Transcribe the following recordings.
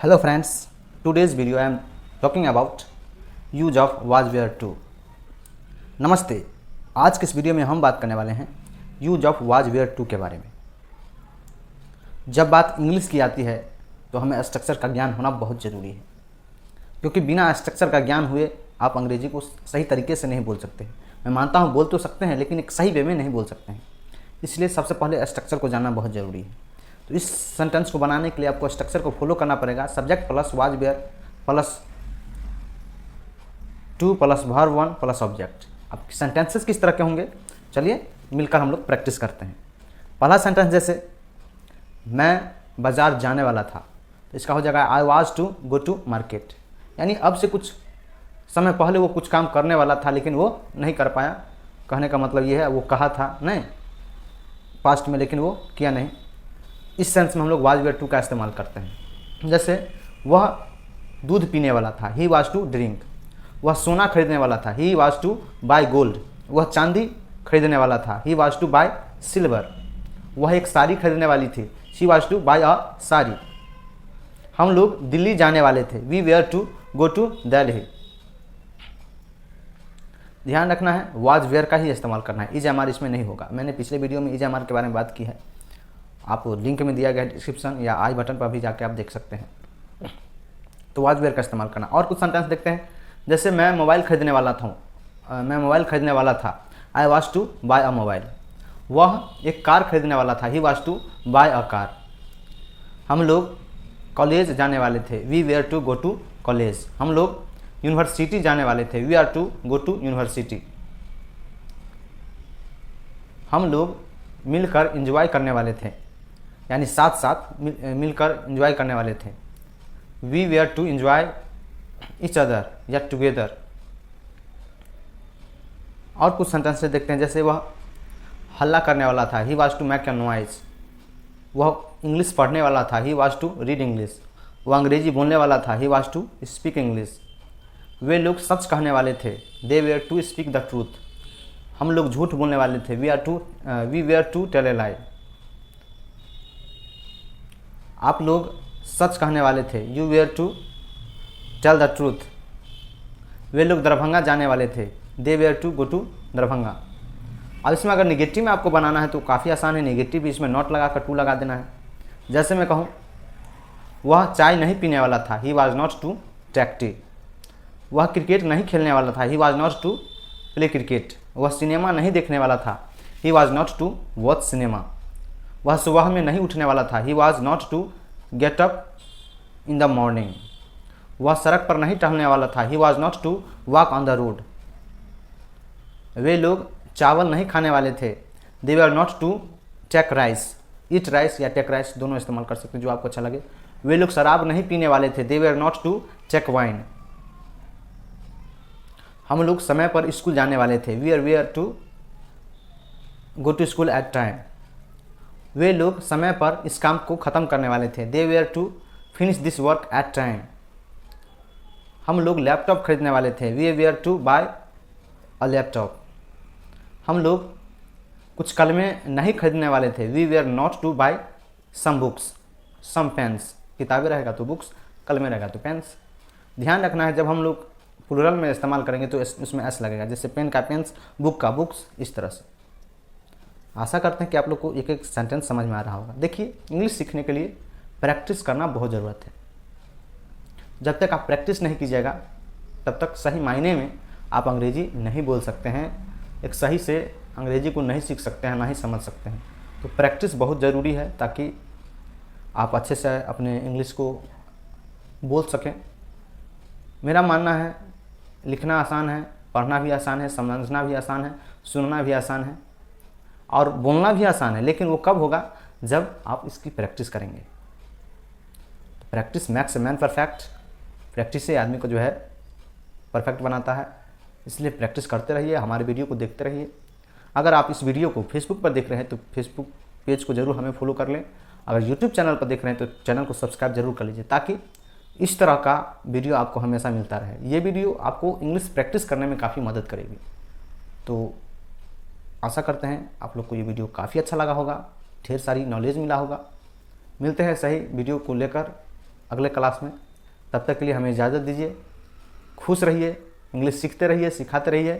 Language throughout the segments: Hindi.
Hello friends, today's video I am talking about use of was where to। नमस्ते, आज के इस वीडियो में हम बात करने वाले हैं use of was were to के बारे में। जब बात इंग्लिश की आती है तो हमें स्ट्रक्चर का ज्ञान होना बहुत ज़रूरी है, क्योंकि बिना स्ट्रक्चर का ज्ञान हुए आप अंग्रेजी को सही तरीके से नहीं बोल सकते हैं। मैं मानता हूँ बोल तो सकते हैं, लेकिन एक सही वे में नहीं बोल सकते हैं। इसलिए सबसे पहले स्ट्रक्चर को जानना बहुत ज़रूरी है। तो इस सेंटेंस को बनाने के लिए आपको स्ट्रक्चर को फॉलो करना पड़ेगा। Subject plus was were plus to plus verb one plus object. अब सेंटेंसेस किस तरह के होंगे, चलिए मिलकर हम लोग प्रैक्टिस करते हैं। पहला सेंटेंस जैसे मैं बाज़ार जाने वाला था, तो इसका हो जाएगा I was to go to market. यानी अब से कुछ समय पहले वो कुछ काम करने वाला था लेकिन वो नहीं कर पाया। कहने का मतलब ये है वो कहा था नहीं पास्ट में, लेकिन वो किया नहीं। इस सेंस में हम लोग वाज वेयर टू का इस्तेमाल करते हैं। जैसे वह दूध पीने वाला था, ही वाज टू ड्रिंक। वह सोना खरीदने वाला था, he was to buy gold. वह चांदी खरीदने वाला था, he was to buy silver. वह एक साड़ी खरीदने वाली थी, she was to buy a sari. हम लोग दिल्ली जाने वाले थे, we were to go to Delhi. ध्यान रखना है वाज वेयर का ही इस्तेमाल करना है, इज एम आर इसमें नहीं होगा। मैंने पिछले वीडियो में इज एम आर के बारे में बात की है, आप लिंक में दिया गया डिस्क्रिप्शन या आई बटन पर भी जाके आप देख सकते हैं। तो वाज वेयर का इस्तेमाल करना। और कुछ सेंटेंस देखते हैं। जैसे मैं मोबाइल खरीदने वाला था, I was to buy a mobile. वह एक कार खरीदने वाला था, he was to buy a car. हम लोग कॉलेज जाने वाले थे, we were to go to college. हम लोग यूनिवर्सिटी जाने वाले थे, we are to go to university. हम लोग मिलकर एंजॉय करने वाले थे, यानी साथ साथ मिलकर एंजॉय करने वाले थे, we were to enjoy each other या टुगेदर। और कुछ सेंटेंस देखते हैं। जैसे वह हल्ला करने वाला था, he was to make a noise. वह इंग्लिश पढ़ने वाला था, he was to read English. वह अंग्रेजी बोलने वाला था, he was to speak English. वे लोग सच कहने वाले थे, they were to speak the truth. हम लोग झूठ बोलने वाले थे, we were to tell a lie. आप लोग सच कहने वाले थे, you were to tell the truth. वे लोग दरभंगा जाने वाले थे, they were to go to Darbhanga. अब इसमें अगर निगेटिव में आपको बनाना है तो काफ़ी आसान है। निगेटिव भी इसमें नॉट लगा कर टू लगा देना है। जैसे मैं कहूँ वह चाय नहीं पीने वाला था, he was not to take tea. वह क्रिकेट नहीं खेलने वाला था, he was not to play cricket. वह सिनेमा नहीं देखने वाला था, he was not to watch cinema. वह सुबह में नहीं उठने वाला था, he was not to get up in the morning. वह सड़क पर नहीं टहलने वाला था, he was not to walk on the road. वे लोग चावल नहीं खाने वाले थे, they were not to take rice. Eat rice या टेक राइस दोनों इस्तेमाल कर सकते हैं, जो आपको अच्छा लगे। वे लोग शराब नहीं पीने वाले थे, they were not to take wine. हम लोग समय पर स्कूल जाने वाले थे, we are were to go to school at time. वे लोग समय पर इस काम को ख़त्म करने वाले थे, they were to finish this work at time. हम लोग लैपटॉप खरीदने वाले थे, we were to buy a laptop. हम लोग कुछ कलमें नहीं खरीदने वाले थे, we were not to buy some books some pens. किताबें रहेगा तो बुक्स, कलमें रहेगा तो पेन्स। ध्यान रखना है जब हम लोग प्लूरल में इस्तेमाल करेंगे तो उसमें एस लगेगा, जैसे पेन का पेन्स, बुक का बुक्स, इस तरह से। आशा करते हैं कि आप लोग को एक एक सेंटेंस समझ में आ रहा होगा। देखिए, इंग्लिश सीखने के लिए प्रैक्टिस करना बहुत ज़रूरत है। जब तक आप प्रैक्टिस नहीं कीजिएगा तब तक सही मायने में आप अंग्रेजी नहीं बोल सकते हैं, एक सही से अंग्रेजी को नहीं सीख सकते हैं, ना ही समझ सकते हैं। तो प्रैक्टिस बहुत ज़रूरी है ताकि आप अच्छे से अपने इंग्लिश को बोल सकें। मेरा मानना है लिखना आसान है, पढ़ना भी आसान है, समझना भी आसान है, सुनना भी आसान है और बोलना भी आसान है, लेकिन वो कब होगा जब आप इसकी प्रैक्टिस करेंगे। तो practice makes a man perfect. Practice से आदमी को जो है परफेक्ट बनाता है। इसलिए प्रैक्टिस करते रहिए, हमारे वीडियो को देखते रहिए। अगर आप इस वीडियो को फेसबुक पर देख रहे हैं तो फेसबुक पेज को ज़रूर हमें फॉलो कर लें। अगर यूट्यूब चैनल पर देख रहे हैं तो चैनल को सब्सक्राइब जरूर कर लीजिए, ताकि इस तरह का वीडियो आपको हमेशा मिलता रहे। ये वीडियो आपको इंग्लिश प्रैक्टिस करने में काफ़ी मदद करेगी। तो आशा करते हैं आप लोग को ये वीडियो काफ़ी अच्छा लगा होगा, ढेर सारी नॉलेज मिला होगा। मिलते हैं सही वीडियो को लेकर अगले क्लास में। तब तक के लिए हमें इजाज़त दीजिए। खुश रहिए, इंग्लिश सीखते रहिए, सिखाते रहिए।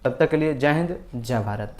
तब तक के लिए जय हिंद, जय भारत।